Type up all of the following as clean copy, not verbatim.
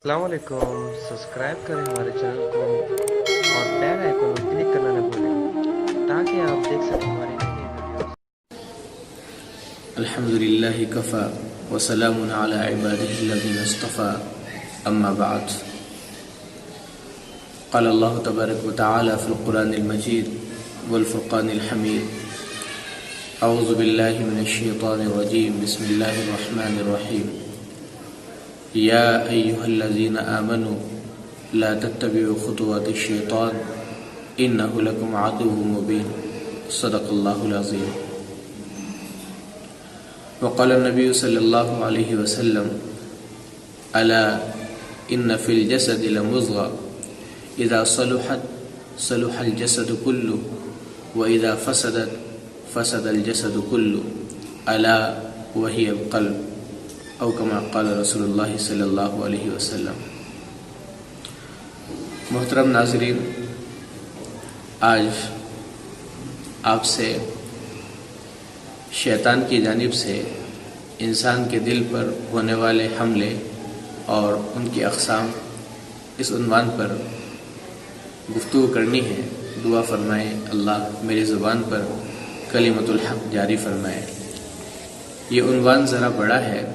السلام علیکم، سبسکرائب کریں ہمارے چینل کو اور بیل آئیکن پر کلک کرنا نہ بھولیں تاکہ آپ دیکھ سکیں ہماری نئی نئی ویڈیوز۔ الحمد لله كفى وسلام على عباده الذين اصطفى أما بعد. قال الله تبارك وتعالى في القرآن المجيد والفرقان الحميد: أعوذ بالله من الشيطان الرجيم، بسم الله الرحمن الرحيم. يا أيها الذين آمنوا لا تتبعوا خطوات الشيطان إنه لكم عدو مبين. صدق الله العظيم. وقال النبي صلى الله عليه وسلم: ألا إن في الجسد لمضغة إذا صلحت صلح الجسد كله وإذا فسدت فسد الجسد كله ألا وهي القلب، او كما قال رسول اللہ صلی اللہ علیہ وسلم. محترم ناظرین، آج آپ سے شیطان کی جانب سے انسان کے دل پر ہونے والے حملے اور ان کی اقسام، اس عنوان پر گفتگو کرنی ہے. دعا فرمائیں اللہ میری زبان پر کلمۃ الحق جاری فرمائے. یہ عنوان ذرا بڑا ہے،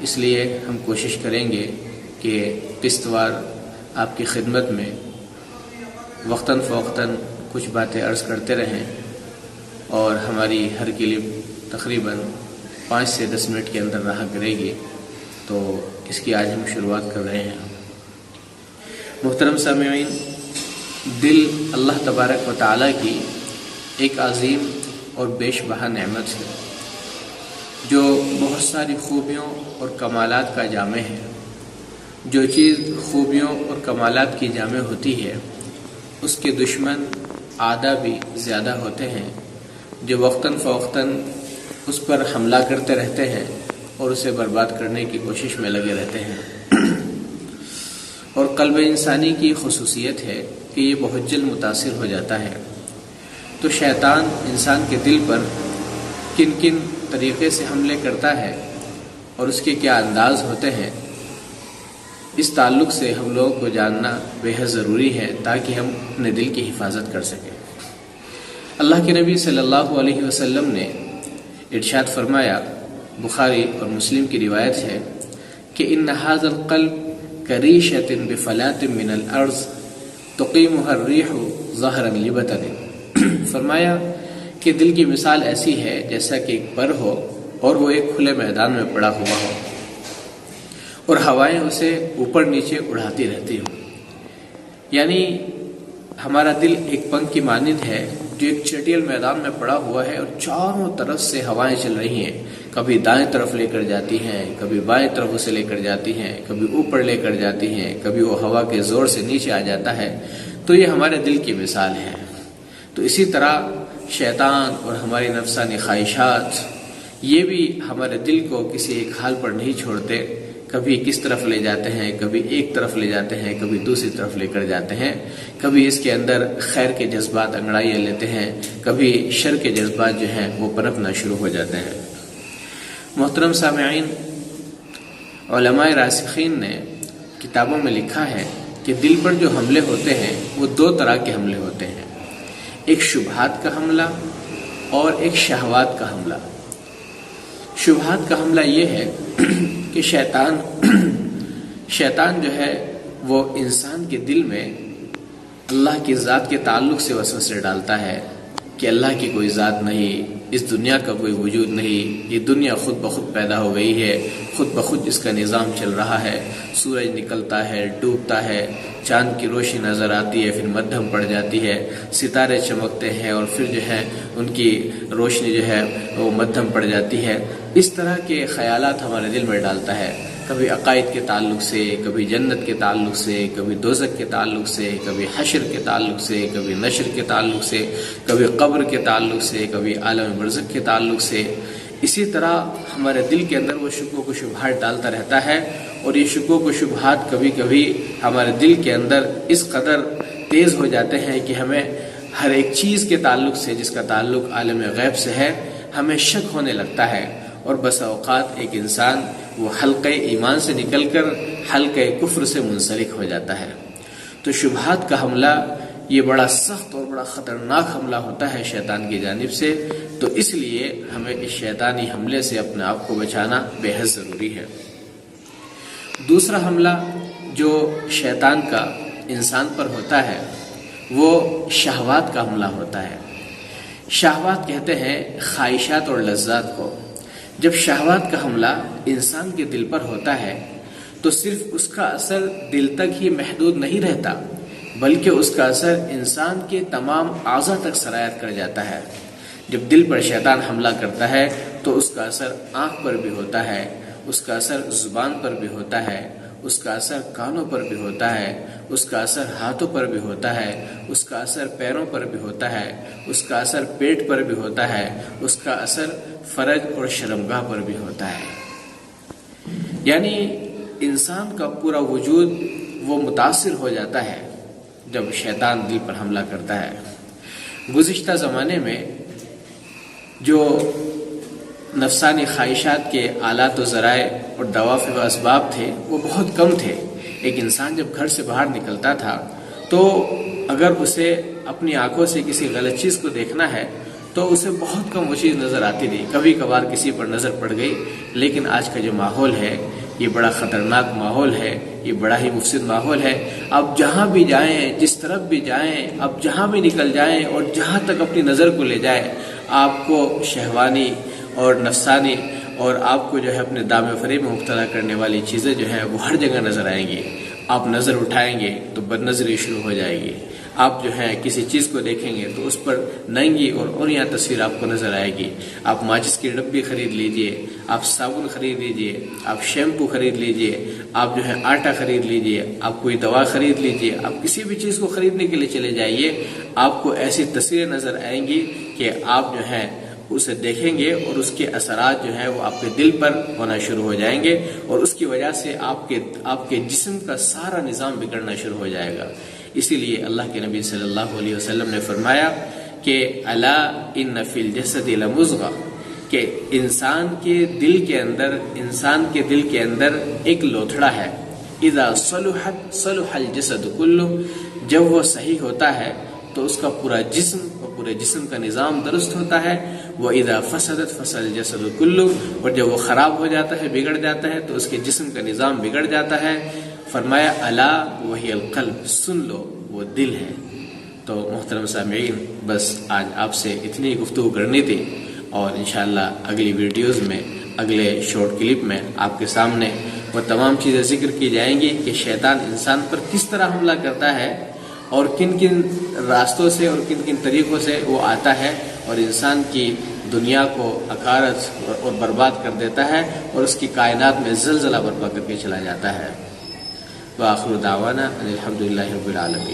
اس لیے ہم کوشش کریں گے کہ قسط وار آپ کی خدمت میں وقتاً فوقتاً کچھ باتیں عرض کرتے رہیں، اور ہماری ہر کلپ تقریباً 5 سے 10 منٹ کے اندر رہا کرے گی. تو اس کی آج ہم شروعات کر رہے ہیں. محترم سامعین، دل اللہ تبارک و تعالیٰ کی ایک عظیم اور بیش بہا نعمت ہے جو بہت ساری خوبیوں اور کمالات کا جامع ہے. جو چیز خوبیوں اور کمالات کی جامع ہوتی ہے اس کے دشمن اعداء بھی زیادہ ہوتے ہیں جو وقتاً فوقتاً اس پر حملہ کرتے رہتے ہیں اور اسے برباد کرنے کی کوشش میں لگے رہتے ہیں. اور قلب انسانی کی خصوصیت ہے کہ یہ بہت جلد متاثر ہو جاتا ہے. تو شیطان انسان کے دل پر کن کن طریقے سے حملے کرتا ہے اور اس کے کیا انداز ہوتے ہیں، اس تعلق سے ہم لوگوں کو جاننا بے حد ضروری ہے تاکہ ہم اپنے دل کی حفاظت کر سکیں. اللہ کے نبی صلی اللہ علیہ وسلم نے ارشاد فرمایا، بخاری اور مسلم کی روایت ہے کہ ان هذا القلب كريشة بفلاة من الارض تقيمها الريح ظهرا لبطن. فرمایا کہ دل کی مثال ایسی ہے جیسا کہ ایک پر ہو اور وہ ایک کھلے میدان میں پڑا ہوا ہو اور ہوائیں اسے اوپر نیچے اڑاتی رہتی ہوں. یعنی ہمارا دل ایک پنکھ کی مانند ہے جو ایک چٹیل میدان میں پڑا ہوا ہے اور چاروں طرف سے ہوائیں چل رہی ہیں. کبھی دائیں طرف لے کر جاتی ہیں، کبھی بائیں طرف اسے لے کر جاتی ہیں، کبھی اوپر لے کر جاتی ہیں، کبھی وہ ہوا کے زور سے نیچے آ جاتا ہے. تو یہ ہمارے دل کی مثال ہے. تو اسی طرح شیطان اور ہماری نفسانی خواہشات یہ بھی ہمارے دل کو کسی ایک حال پر نہیں چھوڑتے. کبھی کس طرف لے جاتے ہیں، کبھی ایک طرف لے جاتے ہیں، کبھی دوسری طرف لے کر جاتے ہیں. کبھی اس کے اندر خیر کے جذبات انگڑائیاں لیتے ہیں، کبھی شر کے جذبات جو ہیں وہ پنپنا شروع ہو جاتے ہیں. محترم سامعین، علماء راسخین نے کتابوں میں لکھا ہے کہ دل پر جو حملے ہوتے ہیں وہ 2 طرح کے حملے ہوتے ہیں، ایک شبہات کا حملہ اور ایک شہوات کا حملہ. شبہات کا حملہ یہ ہے کہ شیطان جو ہے وہ انسان کے دل میں اللہ کی ذات کے تعلق سے وسوسے ڈالتا ہے کہ اللہ کی کوئی ذات نہیں، اس دنیا کا کوئی وجود نہیں، یہ دنیا خود بخود پیدا ہو گئی ہے، خود بخود اس کا نظام چل رہا ہے. سورج نکلتا ہے، ڈوبتا ہے، چاند کی روشنی نظر آتی ہے، پھر مدھم پڑ جاتی ہے، ستارے چمکتے ہیں اور پھر جو ہے ان کی روشنی جو ہے وہ مدھم پڑ جاتی ہے. اس طرح کے خیالات ہمارے دل میں ڈالتا ہے، کبھی عقائد کے تعلق سے، کبھی جنت کے تعلق سے، کبھی دوزخ کے تعلق سے، کبھی حشر کے تعلق سے، کبھی نشر کے تعلق سے، کبھی قبر کے تعلق سے، کبھی عالم برزخ کے تعلق سے. اسی طرح ہمارے دل کے اندر وہ شکوک و شبہات ڈالتا رہتا ہے، اور یہ شکوک و شبہات کبھی کبھی ہمارے دل کے اندر اس قدر تیز ہو جاتے ہیں کہ ہمیں ہر ایک چیز کے تعلق سے جس کا تعلق عالم غیب سے ہے ہمیں شک ہونے لگتا ہے. اور بس اوقات ایک انسان وہ حلقہ ایمان سے نکل کر حلقہ کفر سے منسلک ہو جاتا ہے۔ تو شبہات کا حملہ یہ بڑا سخت اور بڑا خطرناک حملہ ہوتا ہے شیطان کی جانب سے، تو اس لیے ہمیں اس شیطانی حملے سے اپنے آپ کو بچانا بے حد ضروری ہے۔ دوسرا حملہ جو شیطان کا انسان پر ہوتا ہے وہ شہوات کا حملہ ہوتا ہے۔ شہوات کہتے ہیں خواہشات اور لذات کو۔ جب شہوات کا حملہ انسان کے دل پر ہوتا ہے تو صرف اس کا اثر دل تک ہی محدود نہیں رہتا، بلکہ اس کا اثر انسان کے تمام اعضاء تک سرایت کر جاتا ہے۔ جب دل پر شیطان حملہ کرتا ہے تو اس کا اثر آنکھ پر بھی ہوتا ہے، اس کا اثر زبان پر بھی ہوتا ہے، اس کا اثر کانوں پر بھی ہوتا ہے، اس کا اثر ہاتھوں پر بھی ہوتا ہے، اس کا اثر پیروں پر بھی ہوتا ہے، اس کا اثر پیٹ پر بھی ہوتا ہے، اس کا اثر فرج اور شرمگاہ پر بھی ہوتا ہے۔ یعنی انسان کا پورا وجود وہ متاثر ہو جاتا ہے جب شیطان دل پر حملہ کرتا ہے۔ گزشتہ زمانے میں جو نفسانی خواہشات کے آلات و ذرائع اور دوافع و اسباب تھے وہ بہت کم تھے۔ ایک انسان جب گھر سے باہر نکلتا تھا تو اگر اسے اپنی آنکھوں سے کسی غلط چیز کو دیکھنا ہے تو اسے بہت کم وہ چیز نظر آتی تھی، کبھی کبھار کسی پر نظر پڑ گئی۔ لیکن آج کا جو ماحول ہے یہ بڑا خطرناک ماحول ہے، یہ بڑا ہی مفسد ماحول ہے۔ آپ جہاں بھی جائیں، جس طرف بھی جائیں، آپ جہاں بھی نکل جائیں اور جہاں تک اپنی نظر کو لے جائیں، آپ کو شہوانی اور نفسانی اور آپ کو جو ہے اپنے دام فریب میں مبتلا کرنے والی چیزیں جو ہیں وہ ہر جگہ نظر آئیں گی۔ آپ نظر اٹھائیں گے تو بد نظری شروع ہو جائے گی۔ آپ جو ہے کسی چیز کو دیکھیں گے تو اس پر ننگی اور اوریاں تصویر آپ کو نظر آئے گی۔ آپ ماچس کی ڈبی خرید لیجئے، آپ صابن خرید لیجئے، آپ شیمپو خرید لیجئے، آپ جو ہے آٹا خرید لیجئے، آپ کوئی دوا خرید لیجئے، آپ کسی بھی چیز کو خریدنے کے لیے چلے جائیے، آپ کو ایسی تصویریں نظر آئیں گی کہ آپ جو ہے اسے دیکھیں گے اور اس کے اثرات جو ہیں وہ آپ کے دل پر ہونا شروع ہو جائیں گے، اور اس کی وجہ سے آپ کے جسم کا سارا نظام بگڑنا شروع ہو جائے گا۔ اسی لیے اللہ کے نبی صلی اللہ علیہ وسلم نے فرمایا کہ الا ان فی الجسد لمضغہ، کہ انسان کے دل کے اندر ایک لوتھڑا ہے، اذا صلحت صلح الجسد کلہ، جب وہ صحیح ہوتا ہے تو اس کا پورا جسم اور پورے جسم کا نظام درست ہوتا ہے، وَإِذَا فَسَدَتْ فَسَدَ الْجَسَدُ كُلُّهُ، اور جب وہ خراب ہو جاتا ہے، بگڑ جاتا ہے تو اس کے جسم کا نظام بگڑ جاتا ہے۔ فرمایا الا وہی القلب، سن لو وہ دل ہے۔ تو محترم سامعین، بس آج آپ سے اتنی گفتگو کرنی تھی، اور انشاءاللہ اگلی ویڈیوز میں، اگلے شارٹ کلپ میں آپ کے سامنے وہ تمام چیزیں ذکر کی جائیں گی کہ شیطان انسان پر کس طرح حملہ کرتا ہے اور کن کن راستوں سے اور کن کن طریقوں سے وہ آتا ہے اور انسان کی دنیا کو اکارت اور برباد کر دیتا ہے اور اس کی کائنات میں زلزلہ برپا کر کے چلا جاتا ہے۔ وآخر دعوانا ان الحمدللہ رب العالمین۔